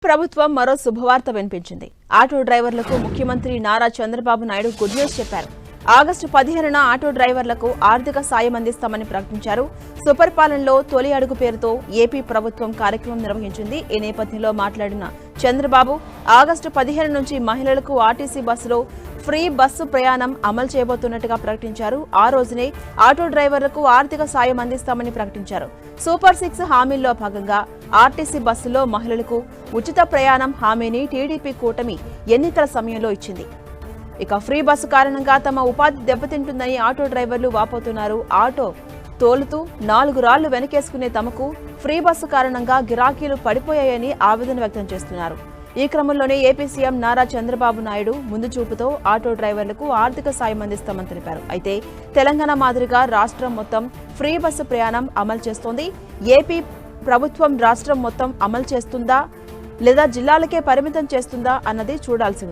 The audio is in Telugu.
ప్రభుత్వం మరో శుభవార్త వినిపించింది. ఆటో డ్రైవర్లకు ముఖ్యమంత్రి నారా చంద్రబాబు నాయుడు గుడ్ న్యూస్ చెప్పారు. ఆగస్టు 15న ఆటో డ్రైవర్లకు ఆర్థిక సాయం అందిస్తామని ప్రకటించారు. సుపరిపాలనలో తొలి అడుగు పేరుతో ఏపీ ప్రభుత్వం కార్యక్రమం నిర్వహించింది. ఈ నేపథ్యంలో మాట్లాడిన చంద్రబాబు ఆగస్టు 15 నుంచి మహిళలకు ఆర్టీసీ బస్సులో ఫ్రీ బస్సు ప్రయాణం అమలు చేయబోతున్నట్టుగా ప్రకటించారు. ఆ రోజునే ఆటో డ్రైవర్లకు ఆర్థిక సాయం అందిస్తామని ప్రకటించారు. సూపర్ 6 హామీల్లో భాగంగా ఆర్టీసీ బస్సులో మహిళలకు ఉచిత ప్రయాణం హామీని టీడీపీ కూటమి ఎన్నికల సమయంలో ఇచ్చింది. ఇక ఫ్రీ బస్సు కారణంగా తమ ఉపాధి దెబ్బతింటుందని ఆటో డ్రైవర్లు వాపోతున్నారు. ఆటో తోలుతూ 4 రాళ్లు వెనకేసుకునే తమకు ఫ్రీ బస్సు కారణంగా గిరాకీలు పడిపోయాయని ఆవేదన వ్యక్తం చేస్తున్నారు. ఈ క్రమంలోనే ఏపీ సీఎం నారా చంద్రబాబు నాయుడు ముందు చూపుతో ఆటో డ్రైవర్లకు ఆర్థిక సాయం అందిస్తామని తెలిపారు. అయితే తెలంగాణ మాదిరిగా రాష్ట్రం మొత్తం ఫ్రీ బస్సు ప్రయాణం అమలు చేస్తోంది. ఏపీ ప్రభుత్వం రాష్ట్రం మొత్తం అమలు చేస్తుందా లేదా జిల్లాలకే పరిమితం చేస్తుందా అన్నది చూడాల్సి ఉంది.